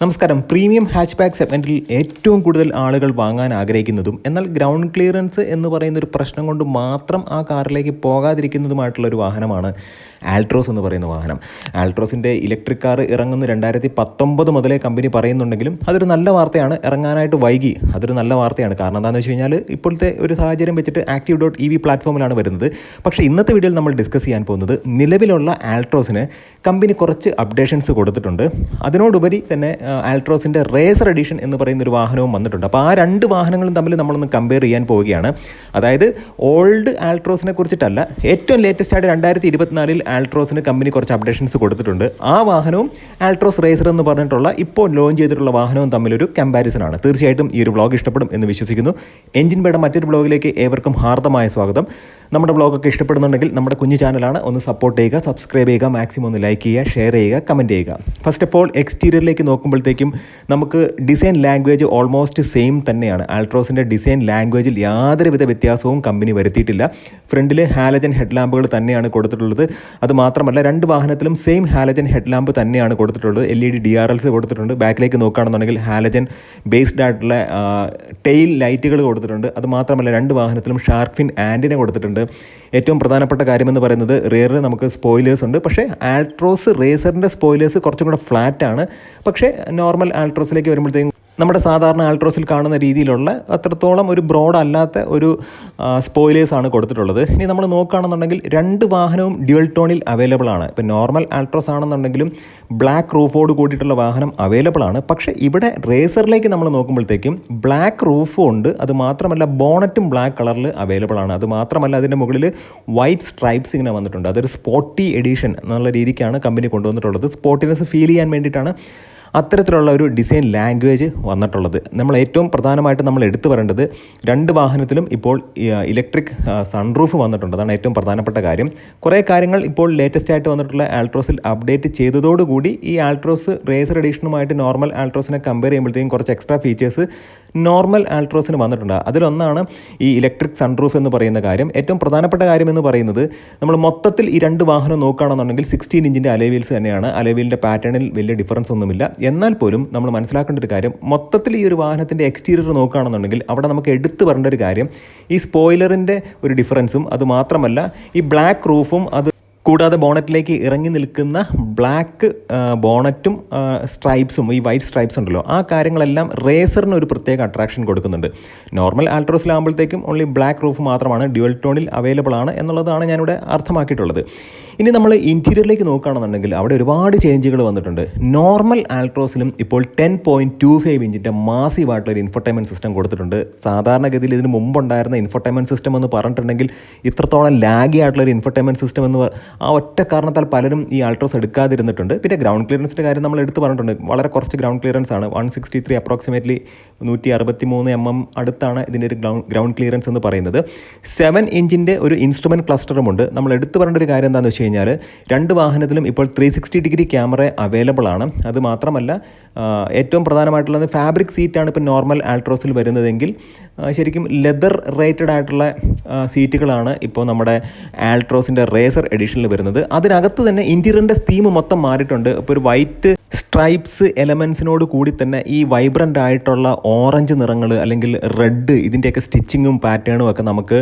നമസ്കാരം. Premium hatch back സെഗ്മെൻറ്റിൽ ഏറ്റവും കൂടുതൽ ആളുകൾ വാങ്ങാൻ ആഗ്രഹിക്കുന്നതും എന്നാൽ ഗ്രൗണ്ട് ക്ലിയറൻസ് എന്ന് പറയുന്ന ഒരു പ്രശ്നം കൊണ്ട് മാത്രം ആ കാറിലേക്ക് പോകാതിരിക്കുന്നതുമായിട്ടുള്ളൊരു വാഹനമാണ് ആൾട്രോസ് എന്ന് പറയുന്ന വാഹനം. ആൾട്രോസിൻ്റെ ഇലക്ട്രിക് കാർ ഇറങ്ങുന്ന 2019 മുതലേ കമ്പനി പറയുന്നുണ്ടെങ്കിലും അതൊരു നല്ല വാർത്തയാണ്. ഇറങ്ങാനായിട്ട് വൈകി, അതൊരു നല്ല വാർത്തയാണ്. കാരണം എന്താണെന്ന് വെച്ച് കഴിഞ്ഞാൽ ഇപ്പോഴത്തെ ഒരു സാഹചര്യം വെച്ചിട്ട് active.ev പ്ലാറ്റ്ഫോമിലാണ് വരുന്നത്. പക്ഷേ ഇന്നത്തെ വീഡിയോയിൽ നമ്മൾ ഡിസ്കസ് ചെയ്യാൻ പോകുന്നത് നിലവിലുള്ള ആൾട്രോസിന് കമ്പനി കുറച്ച് അപ്ഡേഷൻസ് കൊടുത്തിട്ടുണ്ട്. അതിനോടുപരി തന്നെ ആൾട്രോസിൻ്റെ റേസർ എഡിഷൻ എന്ന് പറയുന്ന ഒരു വാഹനവും വന്നിട്ടുണ്ട്. അപ്പോൾ ആ രണ്ട് വാഹനങ്ങളും തമ്മിൽ നമ്മളൊന്ന് കമ്പയർ ചെയ്യാൻ പോവുകയാണ്. അതായത് ഓൾഡ് ആൾട്രോസിനെ കുറിച്ചിട്ടല്ല, ഏറ്റവും ലേറ്റസ്റ്റ് ആയിട്ട് 2024 ആൾട്രോസിന് കമ്പനി കുറച്ച് അപ്ഡേഷൻസ് കൊടുത്തിട്ടുണ്ട്. ആ വാഹനവും ആൾട്രോസ് റേസർ എന്ന് പറഞ്ഞിട്ടുള്ള ഇപ്പോൾ ലോഞ്ച് ചെയ്തിട്ടുള്ള വാഹനവും തമ്മിലൊരു കമ്പാരിസൺ ആണ്. തീർച്ചയായിട്ടും ഈ ഒരു വ്ളോഗ് ഇഷ്ടപ്പെടും എന്ന് വിശ്വസിക്കുന്നു. എഞ്ചിൻ ബേയുടെ മറ്റൊരു വ്ളോഗിലേക്ക് ഏവർക്കും ഹാർദമായ സ്വാഗതം. നമ്മുടെ വ്ളോഗൊക്കെ ഇഷ്ടപ്പെടുന്നുണ്ടെങ്കിൽ നമ്മുടെ കുഞ്ഞു ചാനലാണ്, ഒന്ന് സപ്പോർട്ട് ചെയ്യുക, സബ്സ്ക്രൈബ് ചെയ്യുക, മാക്സിമം ഒന്ന് ലൈക്ക് ചെയ്യുക, ഷെയർ ചെയ്യുക, കമൻറ്റ് ചെയ്യുക. ഫസ്റ്റ് ഓഫ് ഓൾ എക്സ്റ്റീരിയറിലേക്ക് നോക്കുമ്പോഴത്തേക്കും നമുക്ക് ഡിസൈൻ ലാംഗ്വേജ് ഓൾമോസ്റ്റ് സെയിം തന്നെയാണ്. ആൾട്രോസിൻ്റെ ഡിസൈൻ ലാംഗ്വേജിൽ യാതൊരുവിധ വ്യത്യാസവും കമ്പനി വരുത്തിയിട്ടില്ല. ഫ്രണ്ടിൽ ഹാലജൻ ഹെഡ് ലാമ്പുകൾ തന്നെയാണ് കൊടുത്തിട്ടുള്ളത്. അതുമാത്രമല്ല രണ്ട് വാഹനത്തിലും സെയിം ഹാലജൻ ഹെഡ് ലാമ്പ് തന്നെയാണ് കൊടുത്തിട്ടുള്ളത്. LED DRLs കൊടുത്തിട്ടുണ്ട്. ബാക്കിലേക്ക് നോക്കുകയാണെന്നുണ്ടെങ്കിൽ ഹാലജൻ ബേസ്ഡ് ആയിട്ടുള്ള ടെയിൽ ലൈറ്റുകൾ കൊടുത്തിട്ടുണ്ട്. അതുമാത്രമല്ല രണ്ട് വാഹനത്തിലും ഷാർക്ക് ഫിൻ ആൻറ്റിന കൊടുത്തിട്ടുണ്ട്. ഏറ്റവും പ്രധാനപ്പെട്ട കാര്യമെന്ന് പറയുന്നത് റിയറിൽ നമുക്ക് സ്പോയിലേഴ്സ് ഉണ്ട്. പക്ഷേ ആൾട്രോസ് റേസറിൻ്റെ സ്പോയിലേഴ്സ് കുറച്ചും കൂടെ ഫ്ലാറ്റ് ആണ്. പക്ഷേ നോർമൽ ആൾട്രോസിലേക്ക് വരുമ്പോഴത്തേക്കും നമ്മുടെ സാധാരണ ആൾട്രോസിൽ കാണുന്ന രീതിയിലുള്ള അത്രത്തോളം ഒരു ബ്രോഡ് അല്ലാത്ത ഒരു സ്പോയിലേഴ്സ് ആണ് കൊടുത്തിട്ടുള്ളത്. ഇനി നമ്മൾ നോക്കുകയാണെന്നുണ്ടെങ്കിൽ രണ്ട് വാഹനവും ഡ്യുവൽ ടോണിൽ അവൈലബിൾ ആണ്. ഇപ്പോൾ നോർമൽ ആൾട്രോസ് ആണെന്നുണ്ടെങ്കിലും ബ്ലാക്ക് റൂഫോട് കൂടിയിട്ടുള്ള വാഹനം അവൈലബിൾ ആണ്. പക്ഷേ ഇവിടെ റേസറിലേക്ക് നമ്മൾ നോക്കുമ്പോഴത്തേക്കും ബ്ലാക്ക് റൂഫും ഉണ്ട്. അതുമാത്രമല്ല ബോണറ്റും ബ്ലാക്ക് കളറിൽ അവൈലബിൾ ആണ്. അതുമാത്രമല്ല അതിൻ്റെ മുകളിൽ വൈറ്റ് സ്ട്രൈപ്സ് ഇങ്ങനെ വന്നിട്ടുണ്ട്. അതൊരു സ്പോർട്ടി എഡിഷൻ എന്നുള്ള രീതിക്കാണ് കമ്പനി കൊണ്ടുവന്നിട്ടുള്ളത്. സ്പോർട്ടിനെസ് ഫീൽ ചെയ്യാൻ വേണ്ടിയിട്ടാണ് അത്തരത്തിലുള്ള ഒരു ഡിസൈൻ ലാംഗ്വേജ് വന്നിട്ടുള്ളത്. നമ്മൾ ഏറ്റവും പ്രധാനമായിട്ട് നമ്മൾ എടുത്തു പറയേണ്ടത് രണ്ട് വാഹനത്തിലും ഇപ്പോൾ ഇലക്ട്രിക് സൺറൂഫ് വന്നിട്ടുണ്ട്. അതാണ് ഏറ്റവും പ്രധാനപ്പെട്ട കാര്യം. കുറേ കാര്യങ്ങൾ ഇപ്പോൾ ലേറ്റസ്റ്റ് ആയിട്ട് വന്നിട്ടുള്ള ആൾട്രോസിൽ അപ്ഡേറ്റ് ചെയ്തതോടുകൂടി ഈ ആൾട്രോസ് റേസർ എഡിഷനുമായിട്ട് നോർമൽ ആൾട്രോസിനെ കമ്പയർ ചെയ്യുമ്പോഴത്തേക്കും കുറച്ച് എക്സ്ട്രാ ഫീച്ചേഴ്സ് നോർമൽ ആൾട്രോസിന് വന്നിട്ടുണ്ട്. അതിലൊന്നാണ് ഈ ഇലക്ട്രിക് സൺറൂഫ് എന്ന് പറയുന്ന കാര്യം. ഏറ്റവും പ്രധാനപ്പെട്ട കാര്യം എന്ന് പറയുന്നത് നമ്മൾ മൊത്തത്തിൽ ഈ രണ്ട് വാഹനം നോക്കുകയാണെന്നുണ്ടെങ്കിൽ 16 ഇഞ്ചിൻ്റെ അലോയ് തന്നെയാണ്. അലോയ് പാറ്റേണിൽ വലിയ ഡിഫറൻസ് ഒന്നുമില്ല. എന്നാൽ പോലും നമ്മൾ മനസ്സിലാക്കേണ്ട ഒരു കാര്യം, മൊത്തത്തിൽ ഈ ഒരു വാഹനത്തിൻ്റെ എക്സ്റ്റീരിയർ നോക്കുകയാണെന്നുണ്ടെങ്കിൽ അവിടെ നമുക്ക് എടുത്തു പറയേണ്ട ഒരു കാര്യം ഈ സ്പോയിലറിൻ്റെ ഒരു ഡിഫറൻസും അതുമാത്രമല്ല ഈ ബ്ലാക്ക് റൂഫും കൂടാതെ ബോണറ്റിലേക്ക് ഇറങ്ങി നിൽക്കുന്ന ബ്ലാക്ക് ബോണറ്റും സ്ട്രൈപ്സും ഈ വൈറ്റ് സ്ട്രൈപ്സ് ഉണ്ടല്ലോ, ആ കാര്യങ്ങളെല്ലാം റേസറിന് ഒരു പ്രത്യേക അട്രാക്ഷൻ കൊടുക്കുന്നുണ്ട്. നോർമൽ ആൾട്രോസിലാകുമ്പോഴത്തേക്കും ഓൺലി ബ്ലാക്ക് റൂഫ് മാത്രമാണ് ഡ്യുവൽ ടോണിൽ അവൈലബിൾ ആണ് എന്നുള്ളതാണ് ഞാനിവിടെ അർത്ഥമാക്കിയിട്ടുള്ളത്. ഇനി നമ്മൾ ഇൻറ്റീരിയറിലേക്ക് നോക്കുകയാണെന്നുണ്ടെങ്കിൽ അവിടെ ഒരുപാട് ചേഞ്ചുകൾ വന്നിട്ടുണ്ട്. നോർമൽ ആൾട്രോസിലും ഇപ്പോൾ 10.25 ഇഞ്ചിൻ്റെ മാസീവായിട്ടുള്ളൊരു ഇൻഫോർടൈൻമെൻറ്റ് സിസ്റ്റം കൊടുത്തിട്ടുണ്ട്. സാധാരണഗതിയിൽ ഇതിന് മുമ്പുണ്ടായിരുന്ന ഇൻഫോർടൈൻമെൻറ്റ് സിസ്റ്റം എന്ന് പറഞ്ഞിട്ടുണ്ടെങ്കിൽ ഇത്രത്തോളം ലാഗി ആയിട്ടുള്ളൊരു ഇൻഫോർടൈൻമെൻറ്റ് സിസ്റ്റം എന്ന് ആ ഒറ്റ കാരണത്താൽ പലരും ഈ ആൾട്രോസ് എടുക്കാതിരുന്നിട്ടുണ്ട്. പിന്നെ ഗ്രൗണ്ട് ക്ലിയറൻസിൻ്റെ കാര്യം നമ്മൾ എടുത്ത് പറഞ്ഞിട്ടുണ്ട്. വളരെ കുറച്ച് ഗ്രൗണ്ട് ക്ലിയറൻസ് ആണ്. 163 അപ്രോക്സിമേറ്റ്ലി 163 mm അടുത്താണ് ഇതിൻ്റെ ഒരു ഗ്രൗണ്ട് ക്ലിയറൻസ് എന്ന് പറയുന്നത്. 7 ഇഞ്ചിൻ്റെ ഒരു ഇൻസ്ട്രുമെൻറ്റ് ക്ലസ്റ്ററുമുണ്ട്. നമ്മൾ എടുത്ത് പറയേണ്ട ഒരു കാര്യം എന്താണെന്ന് വെച്ച് കഴിഞ്ഞാൽ രണ്ട് വാഹനത്തിലും ഇപ്പോൾ 360 ക്യാമറ അവൈലബിൾ ആണ്. അത് മാത്രമല്ല ഏറ്റവും പ്രധാനമായിട്ടുള്ളത് ഫാബ്രിക് സീറ്റാണ് ഇപ്പോൾ നോർമൽ ആൾട്രോസിൽ വരുന്നതെങ്കിൽ ശരിക്കും ലെതർ റേറ്റഡ് ആയിട്ടുള്ള സീറ്റുകളാണ് ഇപ്പോൾ നമ്മുടെ ആൾട്രോസിൻ്റെ റേസർ എഡിഷനിൽ വരുന്നത്. അതിനകത്ത് തന്നെ ഇൻറ്റീരിയറിൻ്റെ തീം മൊത്തം മാറിയിട്ടുണ്ട്. ഇപ്പോൾ ഒരു വൈറ്റ് സ്ട്രൈപ്സ് എലമെൻസിനോട് കൂടി തന്നെ ഈ വൈബ്രൻ്റ് ആയിട്ടുള്ള ഓറഞ്ച് നിറങ്ങൾ അല്ലെങ്കിൽ റെഡ് ഇതിൻ്റെയൊക്കെ സ്റ്റിച്ചിങ്ങും പാറ്റേണും ഒക്കെ നമുക്ക്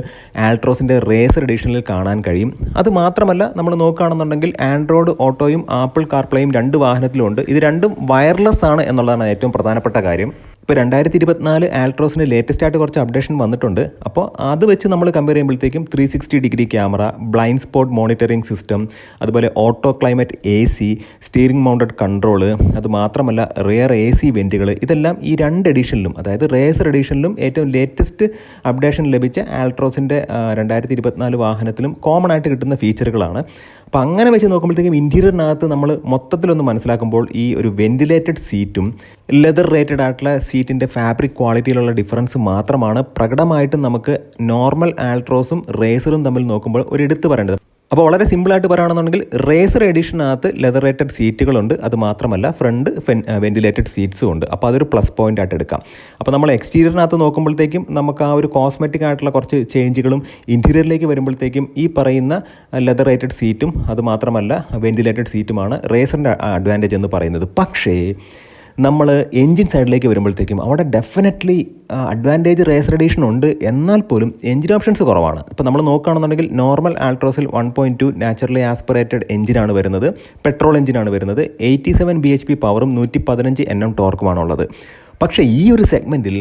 ആൾട്രോസിൻ്റെ റേസർ എഡിഷനിൽ കാണാൻ കഴിയും. അത് മാത്രമല്ല നമ്മൾ നോക്കുകയാണെന്നുണ്ടെങ്കിൽ ആൻഡ്രോയിഡ് ഓട്ടോയും ആപ്പിൾ കാർപ്ലേയും രണ്ട് വാഹനത്തിലും ഉണ്ട്. ഇത് രണ്ടും വയർലെസ് ആണ് എന്നുള്ളതാണ് ഏറ്റവും പ്രധാനപ്പെട്ട കാര്യം. ഇപ്പോൾ 2024 ആൾട്രോസിന് ലേറ്റസ്റ്റ് ആയിട്ട് കുറച്ച് അപ്ഡേഷൻ വന്നിട്ടുണ്ട്. അപ്പോൾ അത് വെച്ച് നമ്മൾ കമ്പയർ ചെയ്യുമ്പോഴത്തേക്കും 360 camera, blind spot monitoring system, അതുപോലെ auto climate AC, steering mounted control, അത് മാത്രമല്ല റിയർ AC വെൻറ്റുകൾ, ഇതെല്ലാം ഈ രണ്ട് എഡിഷനിലും അതായത് റേസർ എഡിഷനിലും ഏറ്റവും ലേറ്റസ്റ്റ് അപ്ഡേഷൻ ലഭിച്ച ആൾട്രോസിൻ്റെ 2024 വാഹനത്തിലും കോമൺ ആയിട്ട് കിട്ടുന്ന ഫീച്ചറുകളാണ്. അപ്പോൾ അങ്ങനെ വെച്ച് നോക്കുമ്പോഴത്തേക്കും ഇൻറ്റീരിയറിനകത്ത് നമ്മൾ മൊത്തത്തിലൊന്ന് മനസ്സിലാക്കുമ്പോൾ ഈ ഒരു വെൻറ്റിലേറ്റഡ് സീറ്റും ലെതർ റേറ്റഡ് ആയിട്ടുള്ള സീറ്റിൻ്റെ ഫാബ്രിക് ക്വാളിറ്റിയിലുള്ള ഡിഫറൻസ് മാത്രമാണ് പ്രകടമായിട്ടും നമുക്ക് നോർമൽ ആൾട്രോസും റേസറും തമ്മിൽ നോക്കുമ്പോൾ ഒരു എടുത്തു പറയേണ്ടത്. അപ്പോൾ വളരെ സിമ്പിളായിട്ട് പറയുകയാണെന്നുണ്ടെങ്കിൽ റേസർ എഡിഷനകത്ത് ലെതർ റേറ്റഡ് സീറ്റുകളുണ്ട്. അത് മാത്രമല്ല ഫ്രണ്ട് വെൻറ്റിലേറ്റഡ് സീറ്റ്സും ഉണ്ട്. അപ്പോൾ അതൊരു പ്ലസ് പോയിൻ്റ് ആയിട്ട് എടുക്കാം. അപ്പോൾ നമ്മൾ എക്സ്റ്റീരിയറിനകത്ത് നോക്കുമ്പോഴത്തേക്കും നമുക്ക് ആ ഒരു കോസ്മെറ്റിക് ആയിട്ടുള്ള കുറച്ച് ചേഞ്ചുകളും ഇൻറ്റീരിയറിലേക്ക് വരുമ്പോഴത്തേക്കും ഈ പറയുന്ന ലെതർ റേറ്റഡ് സീറ്റും അത് മാത്രമല്ല വെൻറ്റിലേറ്റഡ് സീറ്റുമാണ് റേസറിൻ്റെ അഡ്വാൻറ്റേജ് എന്ന് പറയുന്നത്. പക്ഷേ നമ്മൾ എൻജിൻ സൈഡിലേക്ക് വരുമ്പോഴത്തേക്കും അവിടെ ഡെഫിനറ്റ്ലി അഡ്വാൻറ്റേജ് റേസർ എഡിഷൻ ഉണ്ട്, എന്നാൽ പോലും എൻജിൻ ഓപ്ഷൻസ് കുറവാണ്. ഇപ്പോൾ നമ്മൾ നോക്കുകയാണെന്നുണ്ടെങ്കിൽ നോർമൽ ആൾട്രോസിൽ 1.2 നാച്ചുറലി ആസ്പിറേറ്റഡ് എഞ്ചിനാണ് വരുന്നത്, പെട്രോൾ എഞ്ചിനാണ് വരുന്നത്. 87 bhp പവറും 115 Nm ടോർക്കുമാണുള്ളത്. പക്ഷേ ഈ ഒരു സെഗ്മെൻറ്റിൽ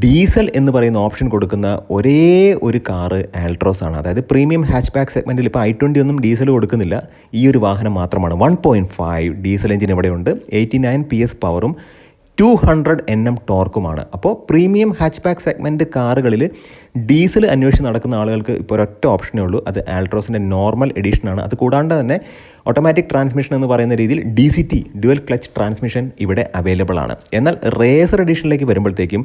ഡീസൽ എന്ന് പറയുന്ന ഓപ്ഷൻ കൊടുക്കുന്ന ഒരേ ഒരു കാറ് ആൾട്രോസ് ആണ്. അതായത് പ്രീമിയം ഹാച്ച് ബാക്ക് സെഗ്മെൻറ്റിൽ ഇപ്പോൾ i20 ഒന്നും ഡീസൽ കൊടുക്കുന്നില്ല, ഈ ഒരു വാഹനം മാത്രമാണ്. 1.5 ഡീസൽ എഞ്ചിൻ ഇവിടെയുണ്ട്, 89 PS പവറും 200 Nm ടോർക്കുമാണ്. അപ്പോൾ പ്രീമിയം ഹാച്ച് ബാക്ക് സെഗ്മെൻറ്റ് കാറുകളിൽ ഡീസൽ അന്വേഷിച്ച് നടക്കുന്ന ആളുകൾക്ക് ഇപ്പോൾ ഒരൊറ്റ ഓപ്ഷനേ ഉള്ളൂ, അത് ആൾട്രോസിൻ്റെ നോർമൽ എഡിഷനാണ്. അത് കൂടാണ്ട് തന്നെ ഓട്ടോമാറ്റിക് ട്രാൻസ്മിഷൻ എന്ന് പറയുന്ന രീതിയിൽ DCT ഡ്യുവൽ ക്ലച്ച് ട്രാൻസ്മിഷൻ ഇവിടെ അവൈലബിൾ ആണ്. എന്നാൽ റേസർ എഡിഷനിലേക്ക് വരുമ്പോഴത്തേക്കും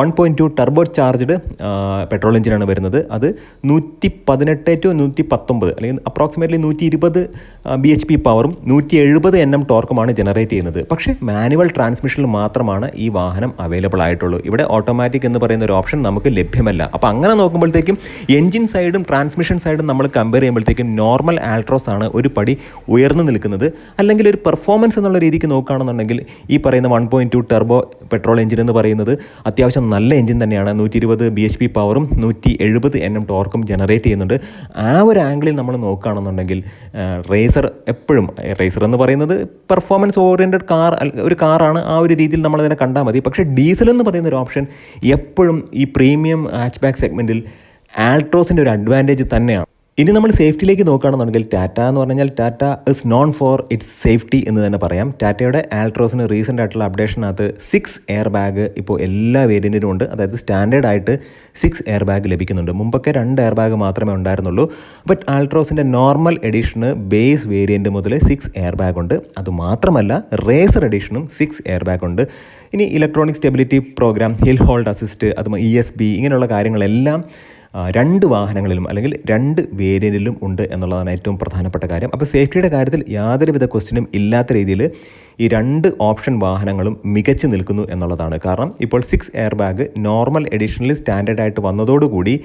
1.2 ടർബോ ചാർജ്ഡ് പെട്രോൾ എഞ്ചിനാണ് വരുന്നത്. അത് 118 to 119 അല്ലെങ്കിൽ അപ്രോക്സിമേറ്റ്ലി 120 bhp പവറും 170 Nm ടോർക്കുമാണ് ജനറേറ്റ് ചെയ്യുന്നത്. പക്ഷേ മാനുവൽ ട്രാൻസ്മിഷനിൽ മാത്രമാണ് ഈ വാഹനം അവൈലബിൾ ആയിട്ടുള്ളൂ. ഇവിടെ ഓട്ടോമാറ്റിക് എന്ന് പറയുന്ന ഒരു ഓപ്ഷൻ നമുക്ക് ലഭ്യമല്ല. അപ്പോൾ അങ്ങനെ നോക്കുമ്പോഴത്തേക്കും എഞ്ചിൻ സൈഡും ട്രാൻസ്മിഷൻ സൈഡും നമ്മൾ കമ്പയർ ചെയ്യുമ്പോഴത്തേക്കും നോർമൽ ആൾട്രോസ് ആണ് ഒരു പടി ഉയർന്നു നിൽക്കുന്നത്. അല്ലെങ്കിൽ ഒരു പെർഫോമൻസ് എന്നുള്ള രീതിക്ക് നോക്കുകയാണെന്നുണ്ടെങ്കിൽ ഈ പറയുന്ന 1.2 ടർബോ പെട്രോൾ എഞ്ചിൻ എന്ന് പറയുന്നത് അത്യാവശ്യം നല്ല എഞ്ചിൻ തന്നെയാണ്. 120 bhp പവറും 170 Nm ടോർക്കും ജനറേറ്റ് ചെയ്യുന്നുണ്ട്. ആ ഒരു ആംഗിളിൽ നമ്മൾ നോക്കുകയാണെന്നുണ്ടെങ്കിൽ റേസർ എപ്പോഴും, റേസർ എന്ന് പറയുന്നത് പെർഫോമൻസ് ഓറിയൻറ്റഡ് ഒരു കാറാണ്, ആ ഒരു രീതിയിൽ നമ്മളതിനെ കണ്ടാൽ മതി. പക്ഷേ ഡീസൽ എന്ന് പറയുന്ന ഒരു ഓപ്ഷൻ എപ്പോഴും ഈ പ്രീമിയം ഹാച്ച് ബാക്ക് സെഗ്മെൻറ്റിൽ ആൾട്രോസിൻ്റെ ഒരു അഡ്വാൻറ്റേജ് തന്നെയാണ്. ഇനി നമ്മൾ സേഫ്റ്റിയിലേക്ക് നോക്കുകയാണെന്നുണ്ടെങ്കിൽ ടാറ്റ എന്ന് പറഞ്ഞാൽ Tata is known for it's safety എന്ന് തന്നെ പറയാം. ടാറ്റയുടെ ആൾട്രോസിന് റീസെൻ്റ് ആയിട്ടുള്ള അപ്ഡേഷനകത്ത് 6 എയർ ബാഗ് ഇപ്പോൾ എല്ലാ വേരിയൻറ്റിനും ഉണ്ട്. അതായത് സ്റ്റാൻഡേർഡ് ആയിട്ട് 6 എയർ ബാഗ് ലഭിക്കുന്നുണ്ട്. മുമ്പൊക്കെ 2 എയർ ബാഗ് മാത്രമേ ഉണ്ടായിരുന്നുള്ളൂ. ബട്ട് ആൾട്രോസിൻ്റെ നോർമൽ എഡിഷന് ബേസ് വേരിയൻറ്റ് മുതൽ 6 എയർ ബാഗ് ഉണ്ട്. അതുമാത്രമല്ല റേസർ എഡിഷനും 6 എയർ ബാഗ് ഉണ്ട്. ഇനി electronic stability programme, hill hold assist, അതും ESP ഇങ്ങനെയുള്ള കാര്യങ്ങളെല്ലാം 2 വാഹനങ്ങളിലും അല്ലെങ്കിൽ 2 വേരിയൻറ്റിലും ഉണ്ട് എന്നുള്ളതാണ് ഏറ്റവും പ്രധാനപ്പെട്ട കാര്യം. അപ്പോൾ സേഫ്റ്റിയുടെ കാര്യത്തിൽ യാതൊരുവിധ ക്വസ്റ്റ്യനും ഇല്ലാത്ത രീതിയിൽ ഈ 2 ഓപ്ഷൻ വാഹനങ്ങളും മികച്ചു നിൽക്കുന്നു എന്നുള്ളതാണ്. കാരണം ഇപ്പോൾ 6 എയർ ബാഗ് നോർമൽ എഡിഷനിൽ സ്റ്റാൻഡേർഡ് ആയിട്ട് വന്നതോടുകൂടി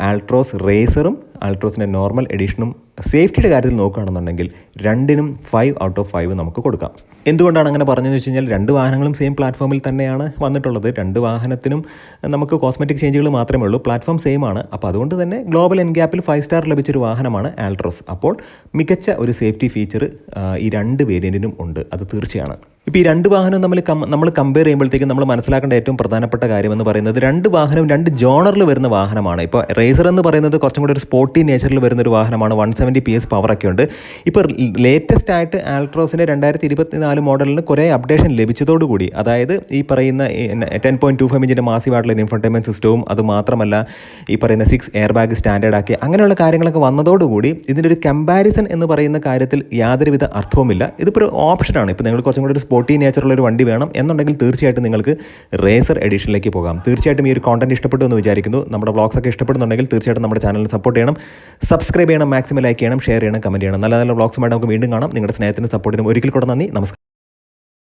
ആൾട്രോസ് റേസറും ആൾട്രോസിൻ്റെ നോർമൽ എഡിഷനും സേഫ്റ്റിയുടെ കാര്യത്തിൽ നോക്കുകയാണെന്നുണ്ടെങ്കിൽ 2നും 5 out of 5 നമുക്ക് കൊടുക്കാം. എന്തുകൊണ്ടാണ് അങ്ങനെ പറഞ്ഞതെന്ന് വെച്ച് കഴിഞ്ഞാൽ 2 വാഹനങ്ങളും സെയിം പ്ലാറ്റ്ഫോമിൽ തന്നെയാണ് വന്നിട്ടുള്ളത്. 2 വാഹനത്തിനും നമുക്ക് കോസ്മെറ്റിക് ചേഞ്ചുകൾ മാത്രമേ ഉള്ളൂ, പ്ലാറ്റ്ഫോം സെയിം ആണ്. അപ്പോൾ അതുകൊണ്ട് തന്നെ ഗ്ലോബൽ എൻഗ്യാപ്പിൽ 5 സ്റ്റാർ ലഭിച്ചൊരു വാഹനമാണ് ആൾട്രോസ്. അപ്പോൾ മികച്ച ഒരു സേഫ്റ്റി ഫീച്ചർ ഈ 2 വേരിയൻറ്റിനും ഉണ്ട്, അത് തീർച്ചയാണ്. ഇപ്പോൾ ഈ 2 വാഹനവും നമ്മൾ കമ്പയർ ചെയ്യുമ്പോഴത്തേക്കും നമ്മൾ മനസ്സിലാക്കേണ്ട ഏറ്റവും പ്രധാനപ്പെട്ട കാര്യം എന്ന് പറയുന്നത് 2 വാഹനവും 2 ജോണറിൽ വരുന്ന വാഹനമാണ്. ഇപ്പോൾ റേസർ എന്ന് പറയുന്നത് കുറച്ചും കൂടി ഒരു സ്പോർട്ടി നേച്ചറിൽ വരുന്നൊരു വാഹനമാണ്. 170 PS പവറൊക്കെ ഉണ്ട്. ഇപ്പോൾ ലേറ്റസ്റ്റ് ആയിട്ട് ആൾട്രോസിൻ്റെ 2024 മോഡലിന് കുറേ അപ്ഡേഷൻ ലഭിച്ചതോടുകൂടി, അതായത് ഈ പറയുന്ന 10.25 ഇഞ്ചിൻ്റെ മാസീവ് ആയിട്ടുള്ള ഇൻഫോർടൈൻമെൻറ്റ് സിസ്റ്റവും അതുമാത്രമല്ല ഈ പറയുന്ന 6 എയർ ബാഗ് സ്റ്റാൻഡേർഡ് ആക്കി അങ്ങനെയുള്ള കാര്യങ്ങളൊക്കെ വന്നതോടുകൂടി ഇതിൻ്റെ ഒരു കമ്പാരിസൺ എന്ന് പറയുന്ന കാര്യത്തിൽ യാതൊരുവിധ അർത്ഥവുമില്ല. ഇതിപ്പോൾ ഒരു ഓപ്ഷനാണ്. ഇപ്പോൾ നിങ്ങൾ കുറച്ചും കൂടി ഒരു സ്പോർട്ടി നേച്ചറുള്ളൊരു വണ്ടി വേണം എന്നുണ്ടെങ്കിൽ തീർച്ചയായിട്ടും നിങ്ങൾക്ക് റേസർ എഡിഷനിലേക്ക് പോകാം. തീർച്ചയായിട്ടും ഈ ഒരു കോണ്ടന്റ് ഇഷ്ടപ്പെട്ടു എന്ന് വിചാരിക്കുന്നു. നമ്മുടെ വ്ളോഗ്സ് ഒക്കെ ഇഷ്ടപ്പെടുന്നുണ്ടെങ്കിൽ തീർച്ചയായിട്ടും നമ്മുടെ ചാനലിൽ സപ്പോർട്ട് ചെയ്യണം, സബ്സ്ക്രൈബ് ചെയ്യണം, മാക്സിമം ലൈക്ക് ചെയ്യണം, ഷെയർ ചെയ്യണം, കമൻറ്റ് ചെയ്യണം. നല്ല നല്ല വ്ളോഗ്സുമായിട്ട് നമുക്ക് വീണ്ടും കാണാം. നിങ്ങളുടെ സ്നേഹത്തിനും സപ്പോർട്ടിനും ഒരിക്കൽ കൂടെ നന്ദി. നമസ്കാരം.